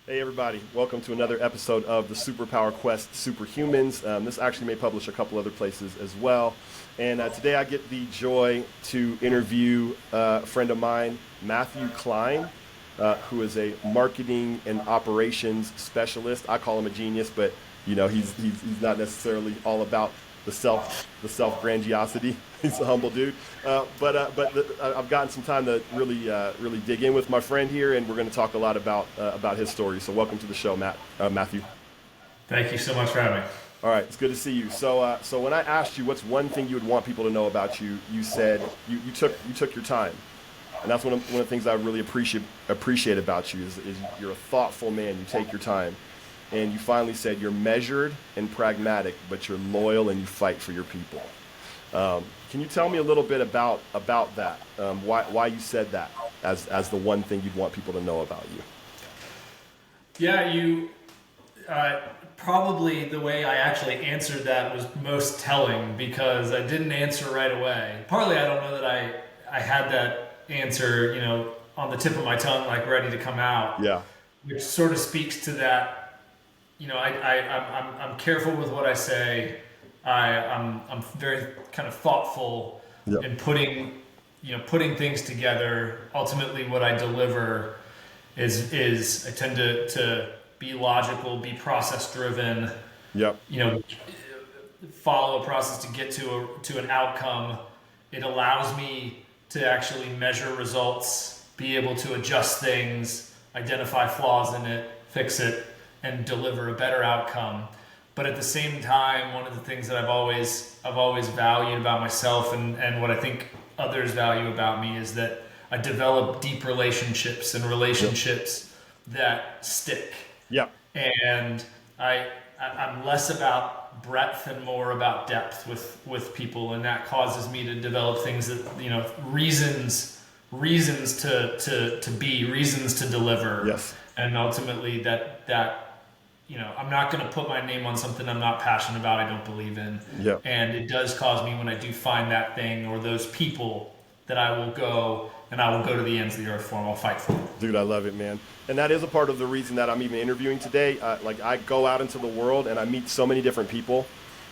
Hey everybody, welcome to another episode of the Superpower Quest Superhumans. This actually may publish a couple other places as well. And today I get the joy to interview a friend of mine, Matthew Klein, who is a marketing and operations specialist. I call him a genius, but he's not necessarily all about the self grandiosity. He's a humble dude. I've gotten some time to really dig in with my friend here, and we're going to talk a lot about his story. So welcome to the show, Matthew. Thank you so much for having me. All right, it's good to see you. So when I asked you what's one thing you would want people to know about you, you said you took your time, and that's one of the things I really appreciate about you is you're a thoughtful man. You take your time. And you finally said you're measured and pragmatic, but you're loyal and you fight for your people. Can you tell me a little bit about that? Why you said that as the one thing you'd want people to know about you? Yeah, you probably the way I actually answered that was most telling because I didn't answer right away. Partly I don't know that I had that answer, on the tip of my tongue, like ready to come out. Yeah. Which sort of speaks to that. I'm careful with what I say. I'm very kind of thoughtful in putting things together. Ultimately, what I deliver is I tend to be logical, be process driven. Yep. Follow a process to get to an outcome. It allows me to actually measure results, be able to adjust things, identify flaws in it, fix it, and deliver a better outcome. But at the same time, one of the things that I've always valued about myself and what I think others value about me is that I develop deep relationships and relationships that stick. Yeah. And I'm less about breadth and more about depth with people, and that causes me to develop things that reasons to be, reasons to deliver. Yes. And ultimately that I'm not going to put my name on something I'm not passionate about, I don't believe in. Yeah. And it does cause me, when I do find that thing or those people, that I will go to the ends of the earth for them. I'll fight for them. Dude, I love it, man. And that is a part of the reason that I'm even interviewing today. I go out into the world and I meet so many different people.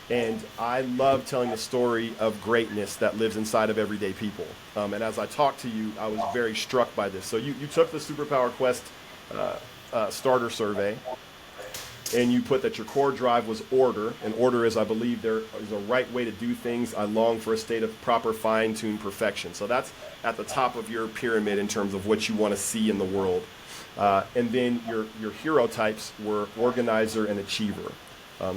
And I love telling the story of greatness that lives inside of everyday people. And as I talked to you, I was very struck by this. So you took the Superpower Quest starter survey, and you put that your core drive was order, and order is, I believe, there is a right way to do things. I long for a state of proper fine-tuned perfection. So that's at the top of your pyramid in terms of what you want to see in the world. And then your hero types were organizer and achiever.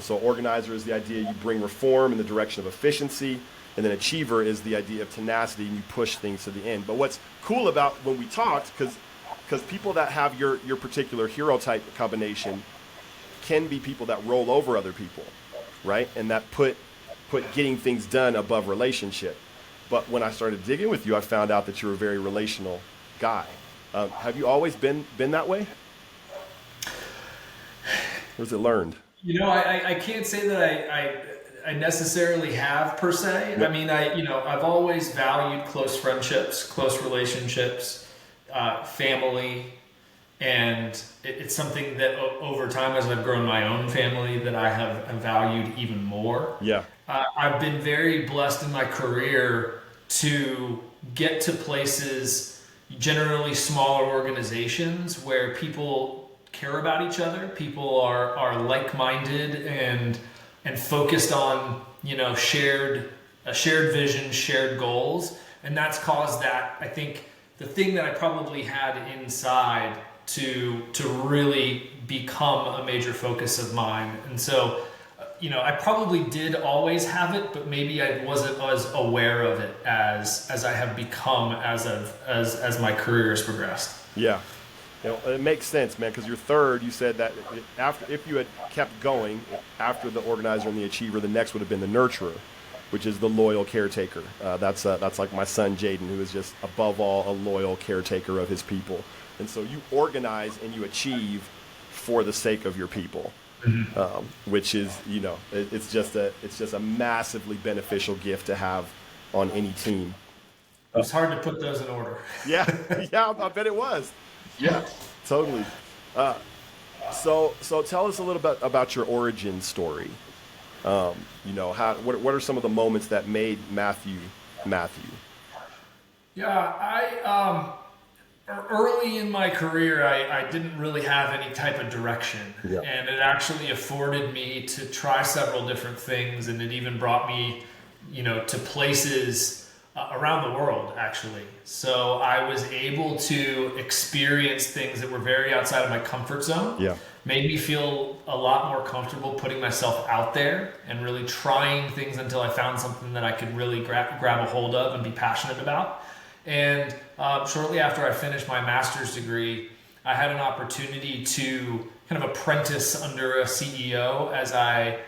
So organizer is the idea you bring reform in the direction of efficiency, and then achiever is the idea of tenacity, and you push things to the end. But what's cool about when we talked, because people that have your particular hero type combination can be people that roll over other people, right? And that put getting things done above relationship. But when I started digging with you, I found out that you're a very relational guy. Have you always been that way? Or is it learned? I can't say that I necessarily have per se. Yep. I mean, I've always valued close friendships, close relationships, family, and it's something that over time, as I've grown my own family, that I have valued even more. Yeah. I've been very blessed in my career to get to places, generally smaller organizations, where people care about each other. People are like-minded and focused on a shared vision, shared goals, and that's caused that. I think the thing that I probably had inside to really become a major focus of mine. And so, I probably did always have it, but maybe I wasn't as aware of it as I have become as my career has progressed. Yeah. It makes sense, man, because your third, you said that if you had kept going after the organizer and the achiever, the next would have been the nurturer, which is the loyal caretaker. That's like my son Jaden, who is just above all a loyal caretaker of his people. And so you organize and you achieve for the sake of your people, which is, it's just a massively beneficial gift to have on any team. It's hard to put those in order. Yeah, I bet it was. Yeah, totally. So tell us a little bit about your origin story. What are some of the moments that made Matthew Matthew? Yeah, early in my career, I didn't really have any type of direction, Yeah. and it actually afforded me to try several different things, and it even brought me, to places around the world, actually. So I was able to experience things that were very outside of my comfort zone, Yeah. made me feel a lot more comfortable putting myself out there and really trying things until I found something that I could really grab a hold of and be passionate about. And shortly after I finished my master's degree, I had an opportunity to kind of apprentice under a CEO as I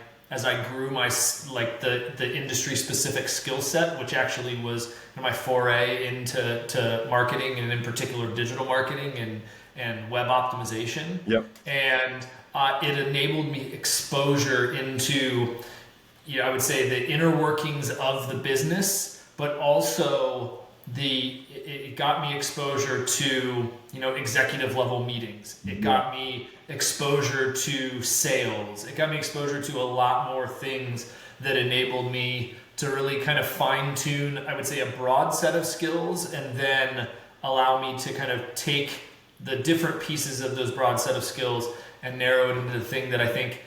grew my the industry specific skill set, which actually was my foray into marketing, and in particular digital marketing and web optimization. Yep. And it enabled me exposure into, I would say, the inner workings of the business, but also it got me exposure to executive level meetings. It got me exposure to sales. It got me exposure to a lot more things that enabled me to really kind of fine tune, I would say, a broad set of skills, and then allow me to kind of take the different pieces of those broad set of skills and narrow it into the thing that I think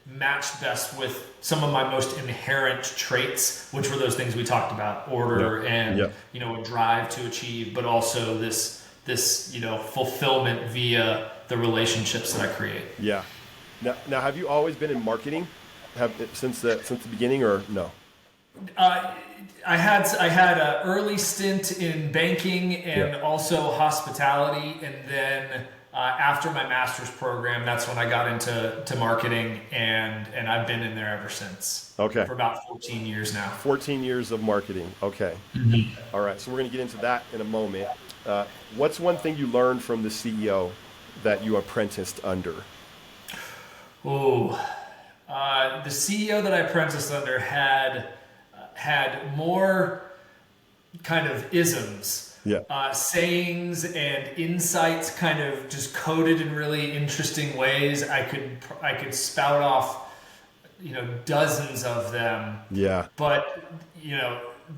matched best with some of my most inherent traits, which were those things we talked about: order and a drive to achieve, but also this fulfillment via the relationships that I create. Yeah. Now, have you always been in marketing? Since the beginning, or no? I had an early stint in banking and also hospitality, and then after my master's program, that's when I got into marketing, and I've been in there ever since. Okay. For about 14 years now. 14 years of marketing. Okay. All right. So we're going to get into that in a moment. What's one thing you learned from the CEO that you apprenticed under? Oh, the CEO that I apprenticed under had more kind of isms, sayings and insights, kind of just coded in really interesting ways. I could spout off, dozens of them. Yeah. But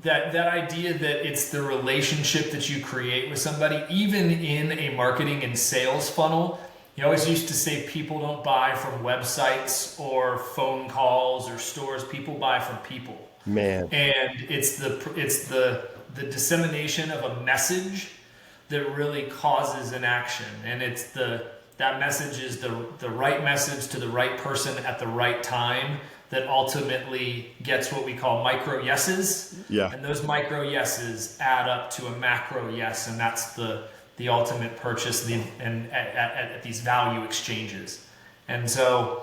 that idea that it's the relationship that you create with somebody, even in a marketing and sales funnel. He always used to say people don't buy from websites or phone calls or stores. People buy from people. Man. And it's the dissemination of a message that really causes an action. And it's that message is the right message to the right person at the right time that ultimately gets what we call micro yeses. Yeah. And those micro yeses add up to a macro yes, and that's the ultimate purchase and at these value exchanges. And so,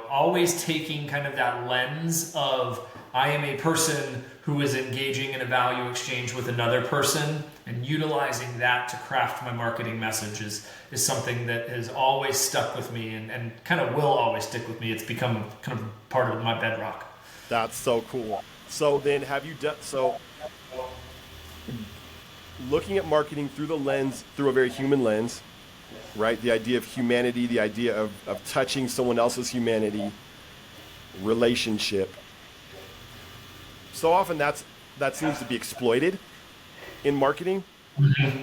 always taking kind of that lens of I am a person who is engaging in a value exchange with another person, and utilizing that to craft my marketing messages is something that has always stuck with me and kind of will always stick with me. It's become kind of part of my bedrock. That's so cool. So then looking at marketing through a very human lens, right? The idea of humanity, the idea of touching someone else's humanity, relationship. So often that seems to be exploited in marketing,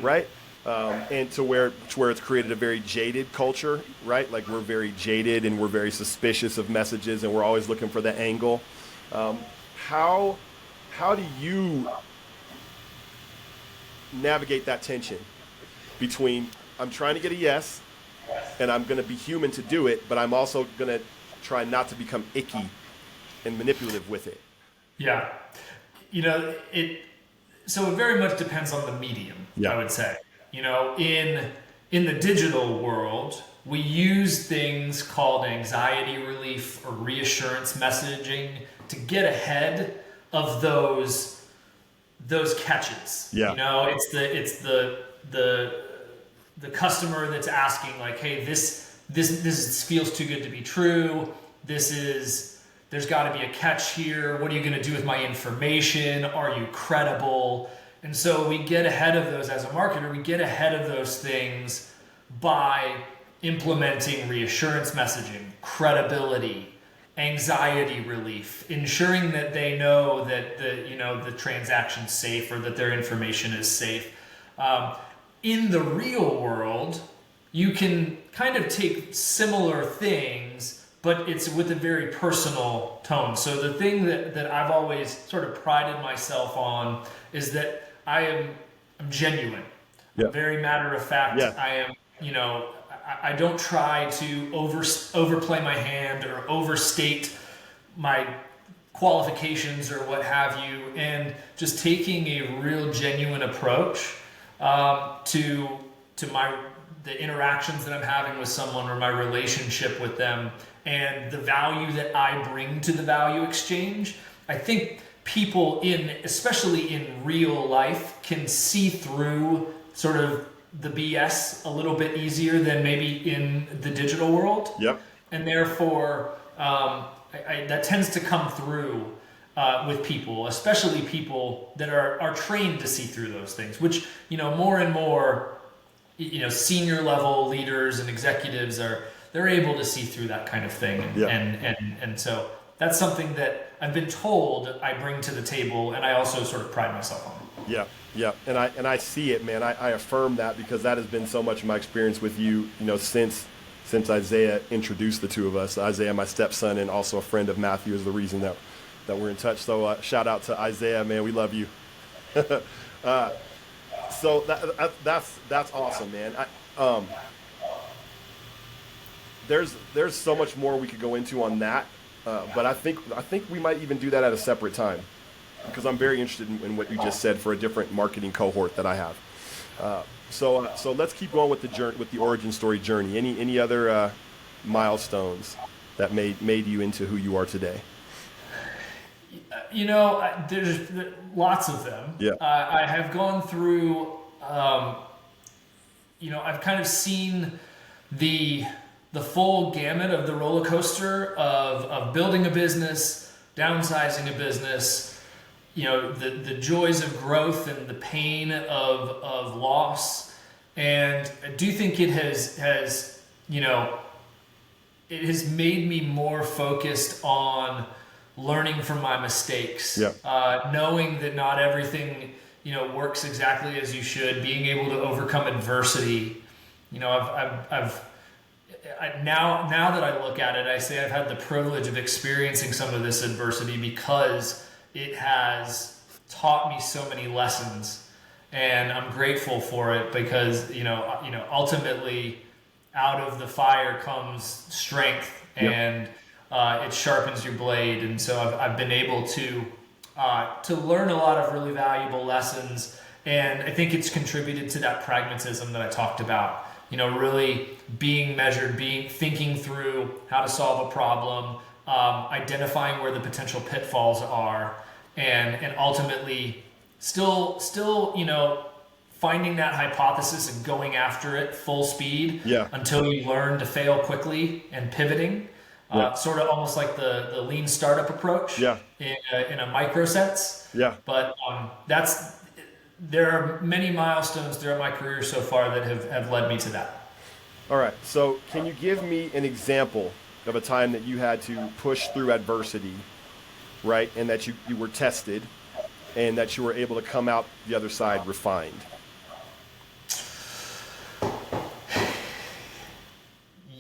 right? And to where it's created a very jaded culture, right? Like we're very jaded and we're very suspicious of messages, and we're always looking for the angle. How do you navigate that tension between I'm trying to get a yes and I'm going to be human to do it, but I'm also going to try not to become icky and manipulative with it? Yeah. So it very much depends on the medium, I would say. In the digital world, we use things called anxiety relief or reassurance messaging to get ahead of those catches. Yeah. It's the customer that's asking like, hey, this feels too good to be true. There's got to be a catch here. What are you going to do with my information? Are you credible? And so we get ahead of those as a marketer. We get ahead of those things by implementing reassurance messaging, credibility, anxiety relief, ensuring that they know that the transaction's safe or that their information is safe. In the real world, you can kind of take similar things, but it's with a very personal tone. So the thing that I've always sort of prided myself on is that I'm genuine. Yeah. I'm very matter of fact. Yeah. I am, I don't try to overplay my hand or overstate my qualifications or what have you, and just taking a real genuine approach to the interactions that I'm having with someone or my relationship with them and the value that I bring to the value exchange. I think people especially in real life, can see through sort of the BS a little bit easier than maybe in the digital world. Yep. And therefore, that tends to come through with people, especially people that are trained to see through those things, which, more and more, senior level leaders and executives they're able to see through that kind of thing. And so that's something that I've been told I bring to the table, and I also sort of pride myself on. Yeah. Yeah. And I see it, man. I affirm that, because that has been so much of my experience with you, since Isaiah introduced the two of us. Isaiah, my stepson, and also a friend of Matthew, is the reason that we're in touch. So shout out to Isaiah, man. We love you. So that's awesome, man. There's so much more we could go into on that, but I think we might even do that at a separate time, because I'm very interested in what you just said for a different marketing cohort that I have. So let's keep going with the origin story journey. Any other milestones that made you into who you are today? There's lots of them. Yeah. I have gone through, I've kind of seen the full gamut of the roller coaster of building a business, downsizing a business, the joys of growth and the pain of loss. And I do think it has made me more focused on learning from my mistakes, knowing that not everything, works exactly as you should, being able to overcome adversity. Now that I look at it, I say I've had the privilege of experiencing some of this adversity, because it has taught me so many lessons, and I'm grateful for it, because ultimately out of the fire comes strength, and it sharpens your blade. And so I've been able to learn a lot of really valuable lessons, and I think it's contributed to that pragmatism that I talked about. Really being measured, thinking through how to solve a problem, identifying where the potential pitfalls are, and ultimately still finding that hypothesis and going after it full speed until you learn to fail quickly, and pivoting. Sort of almost like the lean startup approach in a micro sense. Yeah. But there are many milestones throughout my career so far that have led me to that. All right. So can you give me an example of a time that you had to push through adversity, right? And that you were tested, and that you were able to come out the other side refined?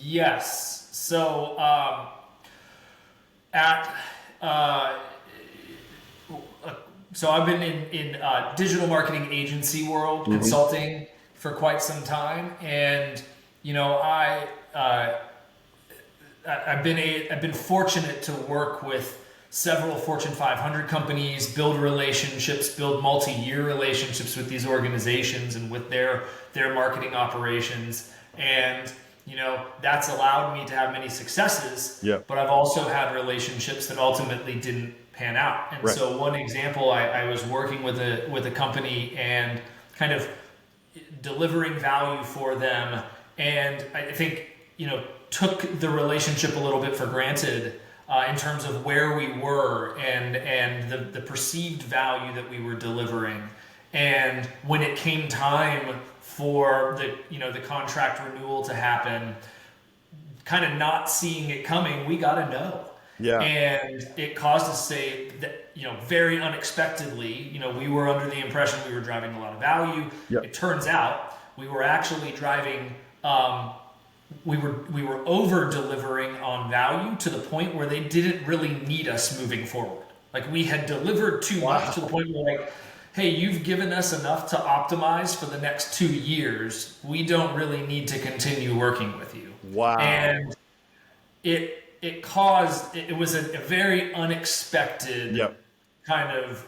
Yes. So so I've been in digital marketing agency world, consulting for quite some time, and I've been fortunate to work with several Fortune 500 companies, build relationships, build multi-year relationships with these organizations and with their marketing operations, and that's allowed me to have many successes. But I've also had relationships that ultimately didn't pan out. And so one example, I was working with a company and kind of delivering value for them, and I think took the relationship a little bit for granted in terms of where we were and the perceived value that we were delivering. And when it came time for the contract renewal to happen, kind of not seeing it coming, we got a no. Yeah. And it caused us to say that, very unexpectedly, we were under the impression we were driving a lot of value. Yep. It turns out we were actually driving, we were over delivering on value to the point where they didn't really need us moving forward. Like, we had delivered too much to the point where, like, hey, you've given us enough to optimize for the next 2 years. We don't really need to continue working with you. Wow. And it caused, it was a very unexpected kind of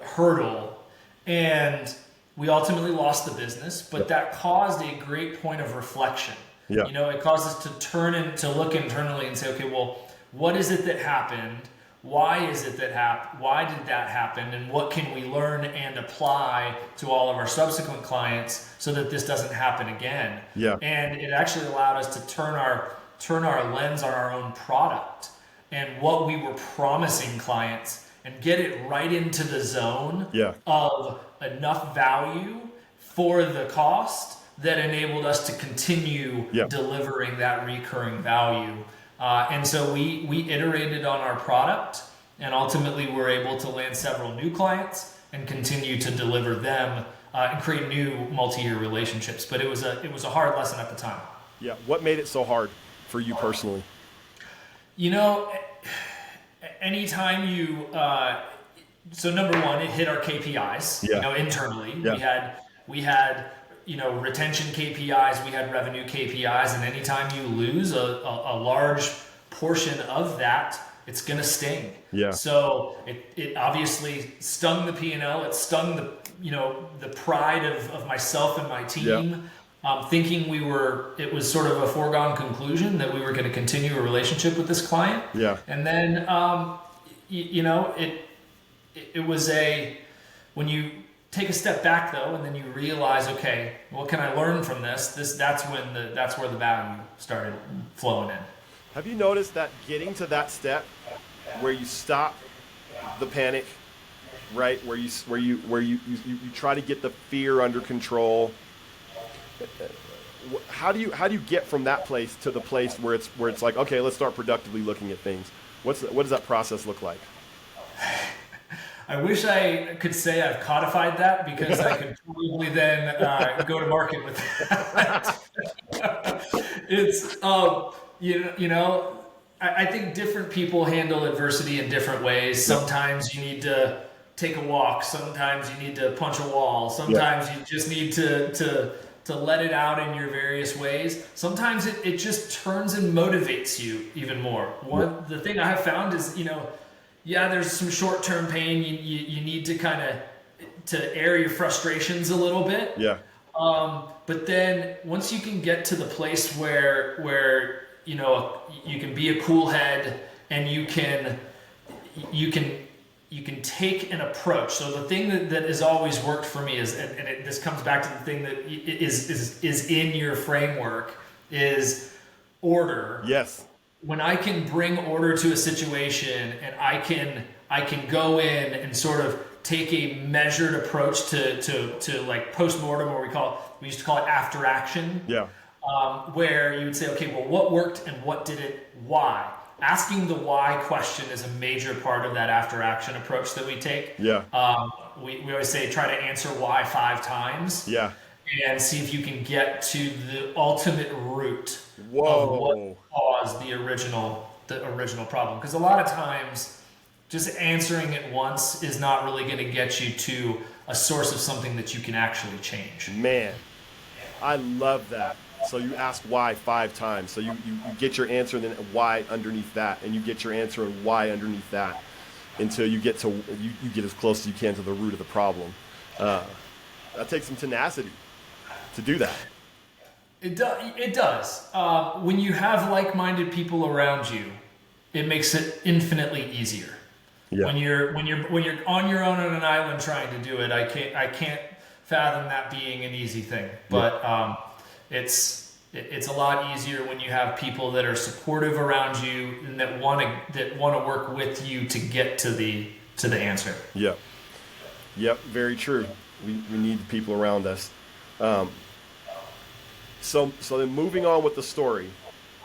hurdle. And we ultimately lost the business, but that caused a great point of reflection. Yeah. It caused us to turn and to look internally and say, okay, well, what is it that happened? Why is it that why did that happen? And what can we learn and apply to all of our subsequent clients so that this doesn't happen again? Yeah. And it actually allowed us to turn our lens on our own product and what we were promising clients and get it right into the zone of enough value for the cost that enabled us to continue delivering that recurring value. And so we iterated on our product, and ultimately we're able to land several new clients and continue to deliver them and create new multi-year relationships. But it was a hard lesson at the time. Yeah. What made it so hard for you personally? Anytime you so number one, it hit our KPIs. Internally, we had retention KPIs, we had revenue KPIs, and anytime you lose a large portion of that, it's going to sting. Yeah. So it obviously stung the P&L. It stung the pride of myself and my team, thinking it was sort of a foregone conclusion that we were going to continue a relationship with this client. Yeah. And then, it was when you take a step back though, and then you realize, okay, what can I learn from this? That's where the value started flowing in. Have you noticed that getting to that step where you stop the panic, right? Where you try to get the fear under control? How do you get from that place to the place where it's like, okay, let's start productively looking at things? What does that process look like? I wish I could say I've codified that, because I could probably then go to market with that. It's, I think different people handle adversity in different ways. Sometimes you need to take a walk. Sometimes you need to punch a wall. Sometimes you just need to let it out in your various ways. Sometimes it just turns and motivates you even more. The thing I have found is, there's some short-term pain. You need to kind of to air your frustrations a little bit. Yeah. But then once you can get to the place where you can be a cool head and you can take an approach. So the thing that has always worked for me is, this comes back to the thing that is in your framework, is order. Yes. When I can bring order to a situation, and I can go in and sort of take a measured approach to like post-mortem, or we used to call it after action. Yeah. Where you would say, okay, well, what worked and what didn't? Why? Asking the why question is a major part of that after action approach that we take. Yeah. We always say try to answer why 5 times. Yeah. And see if you can get to the ultimate root of what caused the original problem. Because a lot of times, just answering it once is not really going to get you to a source of something that you can actually change. Man, I love that. So you ask why 5 times. So you get your answer and then why underneath that, and you get your answer and why underneath that, until you get to you get as close as you can to the root of the problem. That takes some tenacity to do that. It does. When you have like-minded people around you, it makes it infinitely easier. Yeah. When you're on your own on an island trying to do it, I can't fathom that being an easy thing. But it's a lot easier when you have people that are supportive around you and that want to work with you to get to the answer. Yeah. Yep, very true. We need people around us. Um, so then moving on with the story.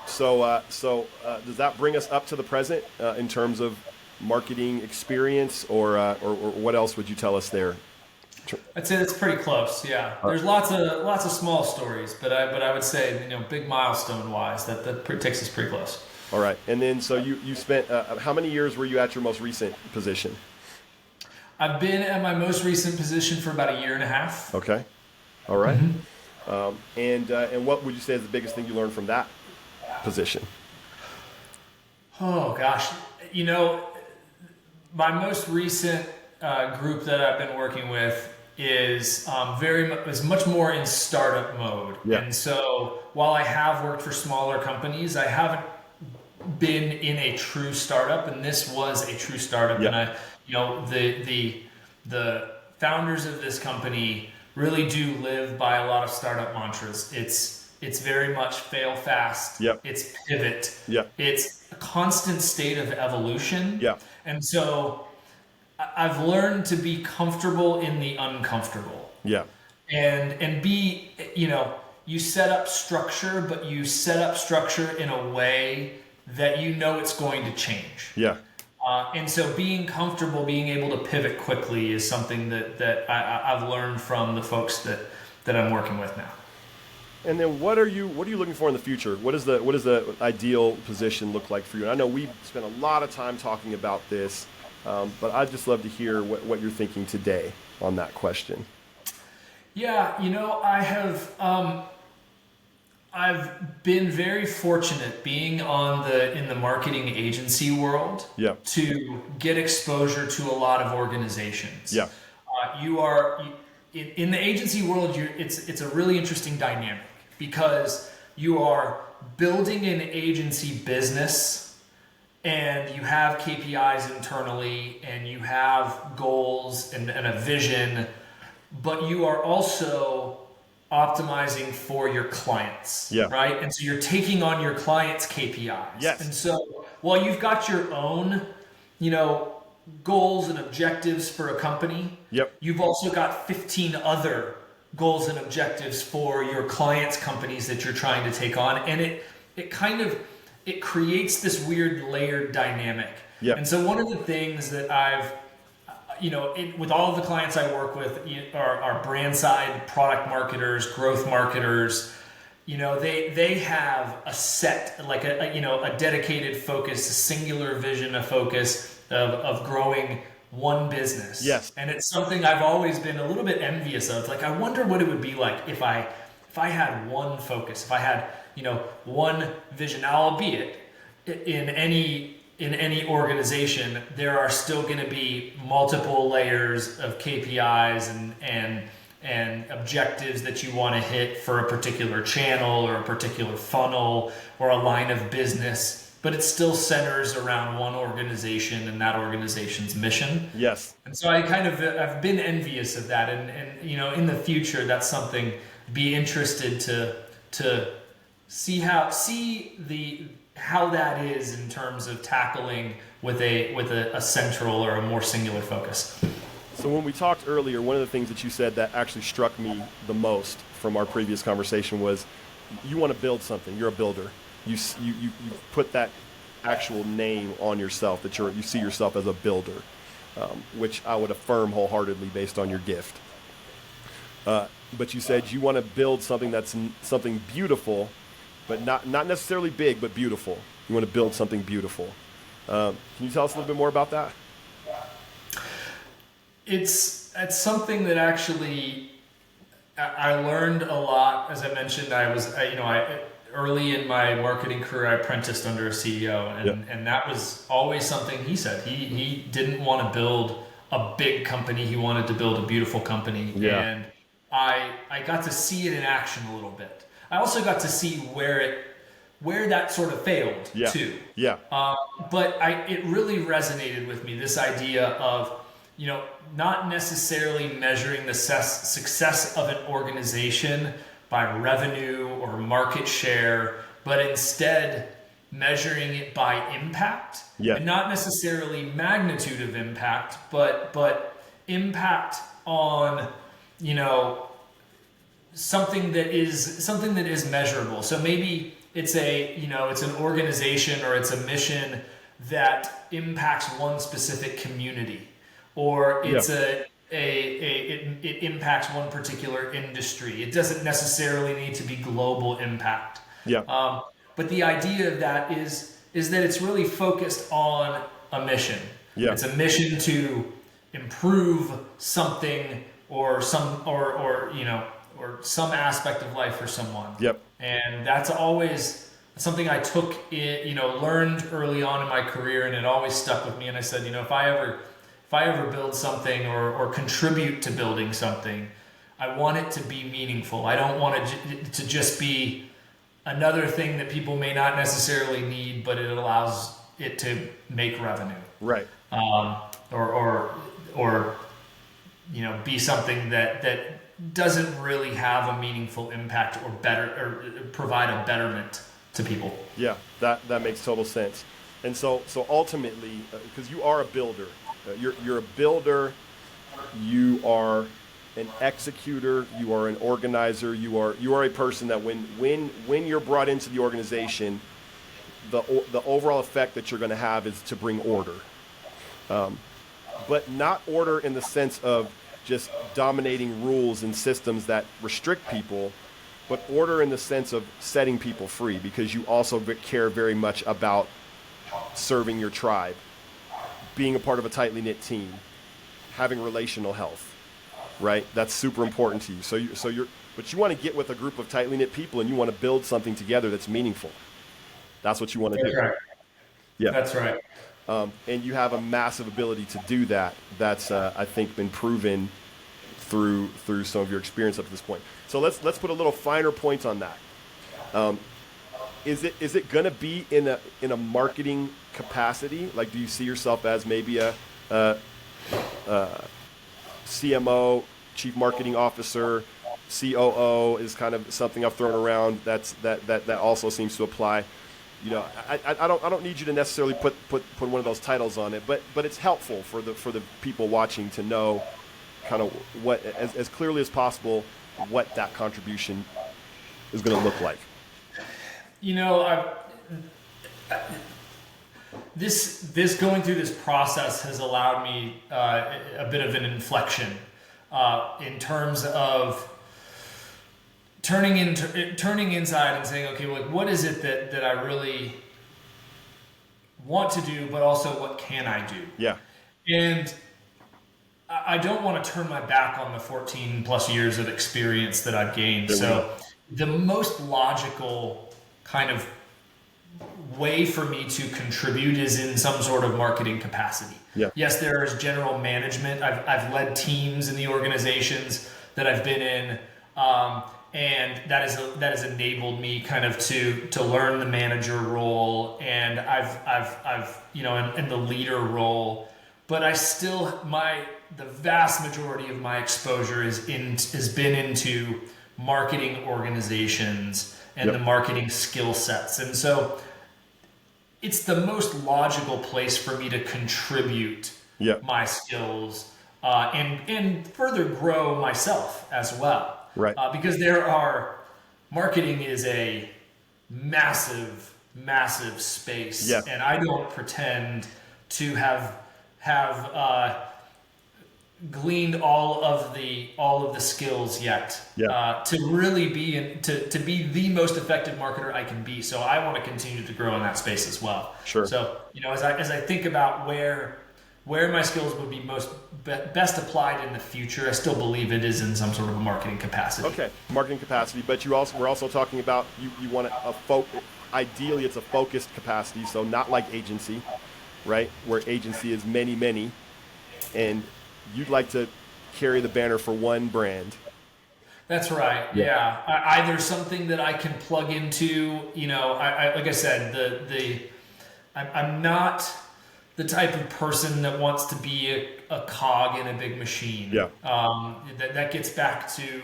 Does that bring us up to the present in terms of marketing experience, or what else would you tell us there? I'd say that's pretty close. Yeah, there's lots of small stories, but I would say, big milestone wise, that takes us pretty close. All right, and then so you spent how many years were you at your most recent position? I've been at my most recent position for about a year and a half. Okay, all right. And what would you say is the biggest thing you learned from that position? Oh gosh, my most recent group that I've been working with is much more in startup mode. Yeah. And so while I have worked for smaller companies, I haven't been in a true startup, and this was a true startup. Yeah. And the founders of this company really do live by a lot of startup mantras. It's very much fail fast. Yep. It's pivot. Yep. It's a constant state of evolution. Yeah. And so I've learned to be comfortable in the uncomfortable. Yeah. And be, you set up structure, but you set up structure in a way that it's going to change. Yeah. And so being comfortable, being able to pivot quickly is something that I've learned from the folks that I'm working with now. And then what are you looking for in the future? What does the ideal position look like for you? And I know we spent a lot of time talking about this, but I'd just love to hear what you're thinking today on that question. Yeah, I've been very fortunate being in the marketing agency world. Yeah. To get exposure to a lot of organizations. Yeah. In the agency world, it's a really interesting dynamic because you are building an agency business and you have KPIs internally and you have goals and a vision, but you are also optimizing for your clients, yeah. right? And so you're taking on your clients' KPIs. Yes. And so while you've got your own, goals and objectives for a company, yep. You've also got 15 other goals and objectives for your clients' companies that you're trying to take on. And it creates this weird layered dynamic. Yep. And so one of the things that I've with all of the clients I work with are brand side product marketers, growth marketers. They have a set, like a dedicated focus, a singular vision, a focus of growing one business. Yes. And it's something I've always been a little bit envious of. Like, I wonder what it would be like if I had one focus, if I had, one vision, albeit in any organization, there are still going to be multiple layers of KPIs and objectives that you want to hit for a particular channel or a particular funnel or a line of business, but it still centers around one organization and that organization's mission. Yes. And so I've been envious of that, and in the future, that's something, be interested to see how that is in terms of tackling with a central or a more singular focus. So when we talked earlier, one of the things that you said that actually struck me the most from our previous conversation was you want to build something. You're a builder. You put that actual name on yourself, that you see yourself as a builder, which I would affirm wholeheartedly based on your gift. But you said you want to build something that's something beautiful, but not necessarily big, but beautiful. You want to build something beautiful. Can you tell us a little bit more about that? It's something that actually I learned a lot. As I mentioned, I early in my marketing career, I apprenticed under a CEO, and that was always something he said. He didn't want to build a big company. He wanted to build a beautiful company. Yeah. And I got to see it in action a little bit. I also got to see where that sort of failed too. Yeah. But it really resonated with me, this idea of, not necessarily measuring the success of an organization by revenue or market share, but instead measuring it by impact. Yeah. And not necessarily magnitude of impact, but impact on, you know, something that is measurable. So maybe it's it's an organization or it's a mission that impacts one specific community, or it's it impacts one particular industry. It doesn't necessarily need to be global impact. Yeah. But the idea of that is that it's really focused on a mission. Yeah. It's a mission to improve something or some some aspect of life for someone. Yep. And that's always something I learned early on in my career, and it always stuck with me. And I said, if I ever build something or contribute to building something, I want it to be meaningful. I don't want it to just be another thing that people may not necessarily need, but it allows it to make revenue. Right. Or be something that doesn't really have a meaningful impact or provide a betterment to people. Yeah, that makes total sense. And so ultimately, because you are a builder, you're a builder, you are an executor, you are an organizer, you are a person that when you're brought into the organization, the overall effect that you're going to have is to bring order, but not order in the sense of just dominating rules and systems that restrict people, but order in the sense of setting people free, because you also care very much about serving your tribe, being a part of a tightly knit team, having relational health, right? That's super important to you. But you want to get with a group of tightly knit people and you want to build something together that's meaningful. That's what you want to do. Right. Yeah, that's right. And you have a massive ability to do that. That's I think been proven through some of your experience up to this point. So let's put a little finer point on that. Is it going to be in a marketing capacity? Like, do you see yourself as maybe a CMO, chief marketing officer, COO is kind of something I've thrown around. That also seems to apply. I don't need you to necessarily put one of those titles on it, but it's helpful for the people watching to know kind of what as clearly as possible what that contribution is going to look like. This going through this process has allowed me a bit of an inflection in terms of turning inside and saying, okay, well, what is it that I really want to do, but also what can I do? Yeah. And I don't want to turn my back on the 14 plus years of experience that I've gained. So the most logical kind of way for me to contribute is in some sort of marketing capacity. Yeah. Yes, there is general management. I've led teams in the organizations that I've been in, and that has enabled me kind of to learn the manager role, and I've in the leader role. But I still the vast majority of my exposure has been into marketing organizations and the marketing skill sets, and so it's the most logical place for me to contribute my skills and further grow myself as well. Right. Because marketing is a massive, massive space, and I don't pretend to have gleaned all of the skills yet to really be to be the most effective marketer I can be. So I want to continue to grow in that space as well. Sure. So as I think about where my skills would be best applied in the future, I still believe it is in some sort of a marketing capacity. Okay, marketing capacity, but we're also talking about you want ideally it's a focused capacity, so not like agency, right? Where agency is many, and you'd like to carry the banner for one brand. That's right. Yeah. Either something that I can plug into, I like I said, I'm not the type of person that wants to be a cog in a big machine. Yeah. That gets back to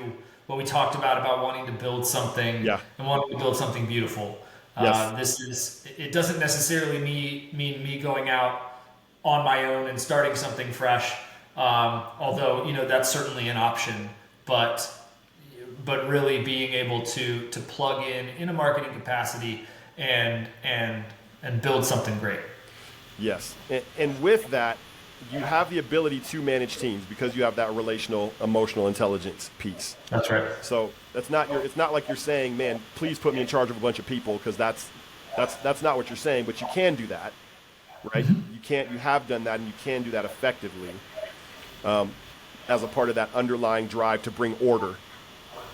what we talked about wanting to build something and wanting to build something beautiful. Yes. It doesn't necessarily mean me going out on my own and starting something fresh. Although, that's certainly an option, but really being able to plug in a marketing capacity and build something great. Yes. And with that, you have the ability to manage teams because you have that relational, emotional intelligence piece. That's right. So it's not like you're saying, man, please put me in charge of a bunch of people, because that's not what you're saying, but you can do that, right? Mm-hmm. You have done that, and you can do that effectively, as a part of that underlying drive to bring order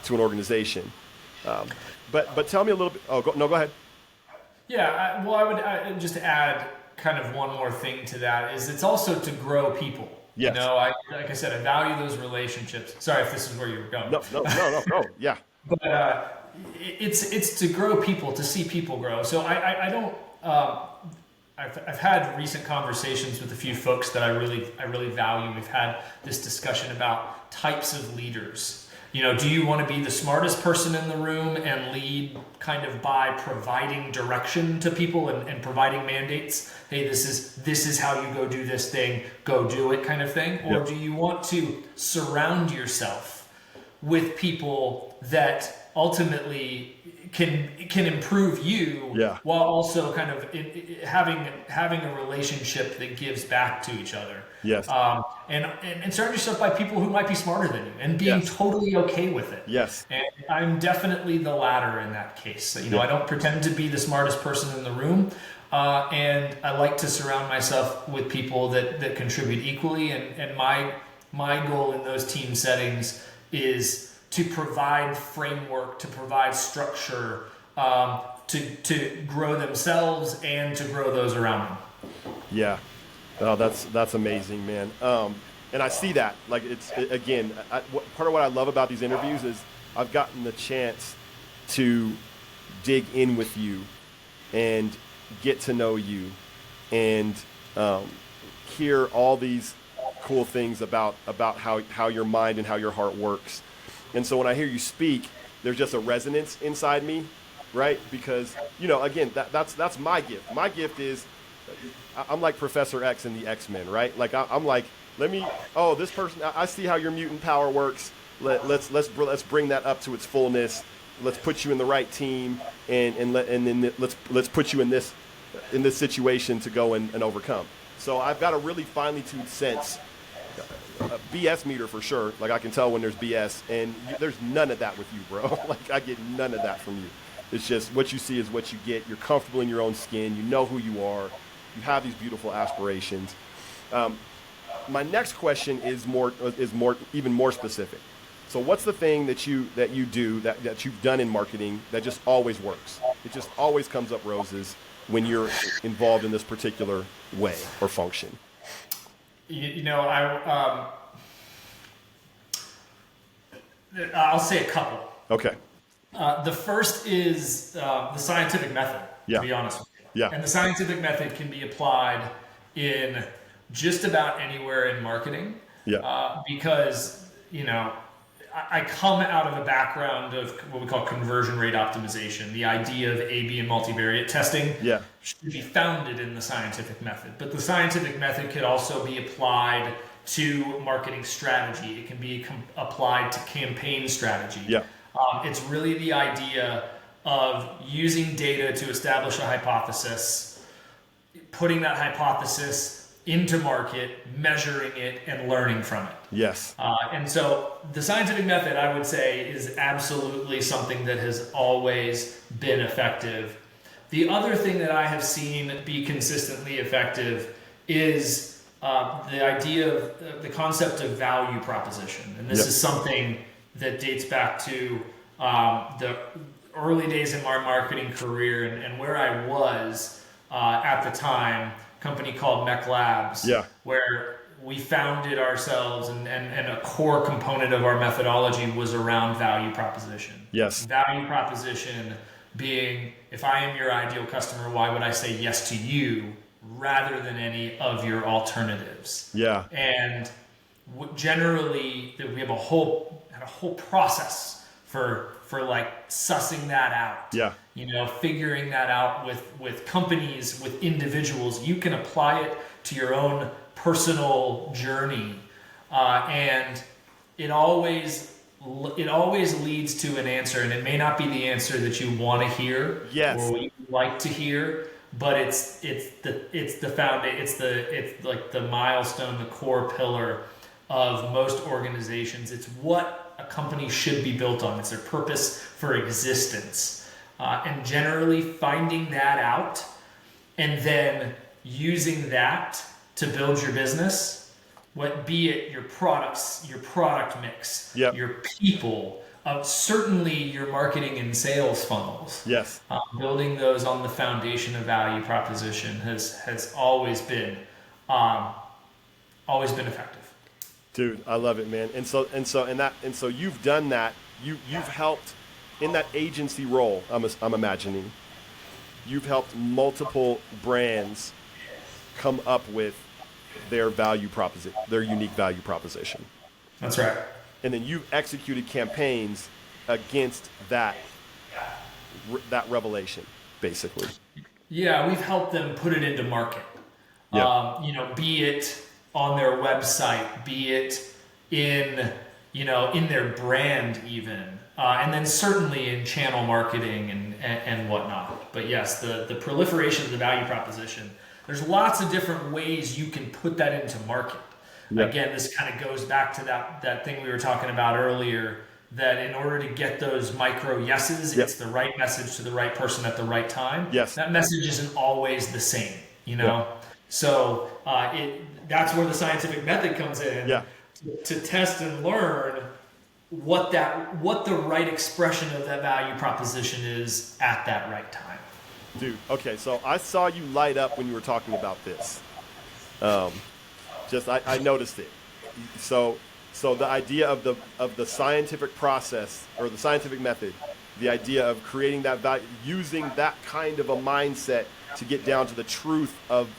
to an organization. But tell me a little bit. Go ahead. Yeah, I would just add kind of one more thing to that is it's also to grow people. Yes. Like I said, I value those relationships. Sorry if this is where you were going. No. Yeah. But it's to grow people, to see people grow. So I don't. I've had recent conversations with a few folks that I really value. We've had this discussion about types of leaders. Do you want to be the smartest person in the room and lead kind of by providing direction to people and providing mandates? Hey, this is how you go do this thing, go do it kind of thing? Or Yep. do you want to surround yourself with people that ultimately can improve you, Yeah. while also kind of having a relationship that gives back to each other? Yes. And surround yourself by people who might be smarter than you and being Yes. totally okay with it. Yes. And I'm definitely the latter in that case. Yeah. I don't pretend to be the smartest person in the room. And I like to surround myself with people that contribute equally. And my goal in those team settings is to provide framework, to provide structure, to grow themselves and to grow those around them. Yeah. Oh, that's amazing, man. And I see that. Like, part of what I love about these interviews is I've gotten the chance to dig in with you and get to know you and hear all these cool things about how your mind and how your heart works. And so when I hear you speak, there's just a resonance inside me, right? Because, again, that's my gift. My gift is I'm like Professor X in the X-Men, right? Like I'm like, this person, I see how your mutant power works. Let's bring that up to its fullness. Let's put you in the right team, and then let's put you in this situation to go and overcome. So I've got a really finely tuned sense, a BS meter for sure. Like I can tell when there's BS, and there's none of that with you, bro. Like I get none of that from you. It's just what you see is what you get. You're comfortable in your own skin. You know who you are. You have these beautiful aspirations. My next question is even more specific. So what's the thing that you do that you've done in marketing that just always works? It just always comes up roses when you're involved in this particular way or function. I'll say a couple. Okay. The first is the scientific method, Yeah. to be honest with you. Yeah. And the scientific method can be applied in just about anywhere in marketing. Yeah. Because, I come out of a background of what we call conversion rate optimization. The idea of A/B and multivariate testing should be founded in the scientific method. But the scientific method could also be applied to marketing strategy. It can be applied to campaign strategy. Yeah. It's really the idea of using data to establish a hypothesis, putting that hypothesis into market, measuring it, and learning from it. Yes. And so the scientific method, I would say, is absolutely something that has always been effective. The other thing that I have seen be consistently effective is the idea of the concept of value proposition. And this is something that dates back to the early days in my marketing career and where I was at the time, a company called Mech Labs, where we founded ourselves and a core component of our methodology was around value proposition. Yes. Value proposition being, if I am your ideal customer, why would I say yes to you rather than any of your alternatives? Yeah. And generally, we have a whole process for like sussing that out. Yeah. Figuring that out with companies, with individuals. You can apply it to your own personal journey. and it always leads to an answer, and it may not be the answer that you want to hear Yes. or what you like to hear, but it's like the milestone, the core pillar of most organizations. It's what a company should be built on. It's their purpose for existence, and generally finding that out and then using that to build your business. Be it your products, your product mix, Yep. your people, certainly your marketing and sales funnels. Yes. Building those on the foundation of value proposition has always been effective. Dude, I love it, man. And so you've done that. You've helped in that agency role. I'm imagining you've helped multiple brands come up with their value proposition, their unique value proposition. That's right. And then you've executed campaigns against that revelation, basically. Yeah, we've helped them put it into market. Yeah. Be it on their website, be it in their brand even, and then certainly in channel marketing and whatnot. But yes, the proliferation of the value proposition. There's lots of different ways you can put that into market. Yep. Again, this kind of goes back to that thing we were talking about earlier, that in order to get those micro yeses, Yep. it's the right message to the right person at the right time. Yes. That message isn't always the same, Yep. So that's where the scientific method comes in. Yeah. To test and learn what the right expression of that value proposition is at that right time. Dude, okay, so I saw you light up when you were talking about this. I noticed it. So the idea of the scientific process or the scientific method, the idea of creating that value, using that kind of a mindset to get down to the truth of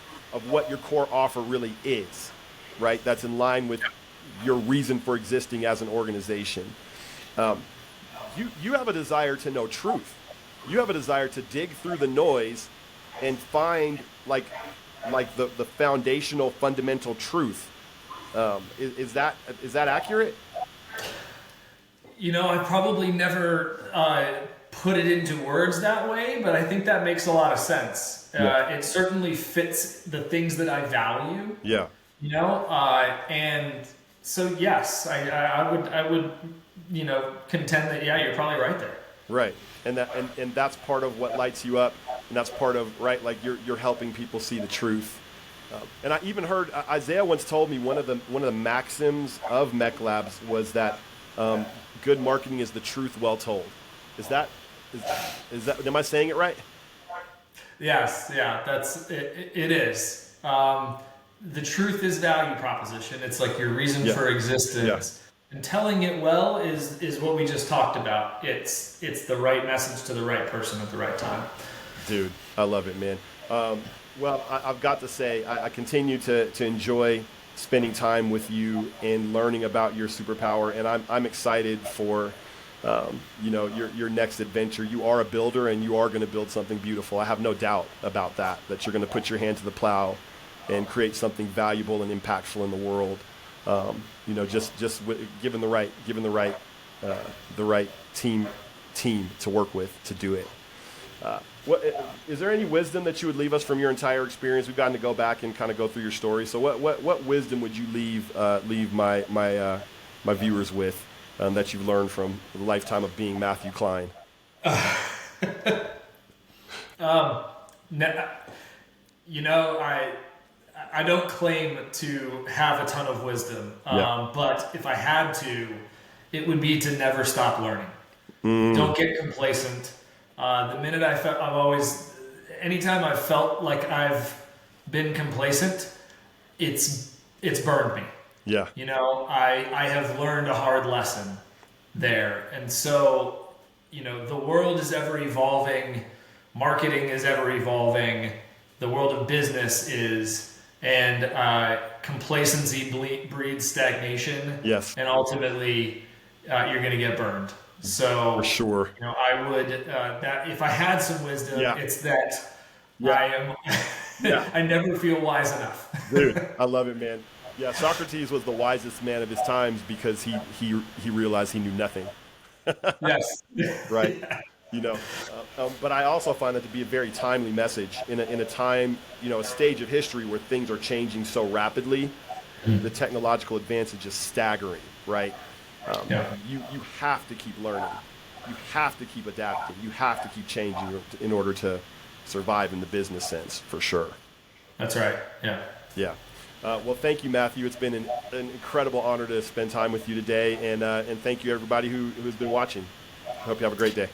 what your core offer really is, right? That's in line with your reason for existing as an organization. You have a desire to know truth. You have a desire to dig through the noise and find like the foundational, fundamental truth. Is that accurate? I probably never put it into words that way, but I think that makes a lot of sense. Yeah. It certainly fits the things that I value. Yeah. And so yes, I would contend that you're probably right there. Right. And that's part of what lights you up, and that's part of like you're helping people see the truth. And I even heard Isaiah once told me one of the maxims of Mech Labs was that good marketing is the truth well told. Is that am I saying it right? Yes, yeah, that's it. It is. The truth is value proposition. It's like your reason for existence. Yeah. And telling it well is what we just talked about. It's the right message to the right person at the right time. Dude, I love it, man. Well, I've got to say, I continue to enjoy spending time with you and learning about your superpower, and I'm excited for your next adventure. You are a builder, and you are going to build something beautiful. I have no doubt about that you're going to put your hand to the plow and create something valuable and impactful in the world. Given the right team to work with to do it. What is there any wisdom that you would leave us from your entire experience? We've gotten to go back and kind of go through your story. So what wisdom would you leave my viewers with that you've learned from the lifetime of being Matthew Klein? I don't claim to have a ton of wisdom, but if I had to, it would be to never stop learning. Don't get complacent. The minute anytime I've felt like I've been complacent, it's burned me. Yeah. I have learned a hard lesson there. And so, the world is ever evolving, marketing is ever evolving, the world of business is, and complacency breeds stagnation. Yes. And ultimately, you're going to get burned. So for sure, I would that if I had some wisdom, it's that I am. I never feel wise enough. Dude, I love it, man. Yeah, Socrates was the wisest man of his times because he realized he knew nothing, Yes. right? You know, but I also find that to be a very timely message in a time, a stage of history where things are changing so rapidly. The technological advance is just staggering, right? Yeah. You have to keep learning. You have to keep adapting. You have to keep changing in order to survive in the business sense, for sure. That's right. Yeah. Yeah. Well, thank you, Matthew. It's been an incredible honor to spend time with you today, and thank you everybody who's been watching. I hope you have a great day.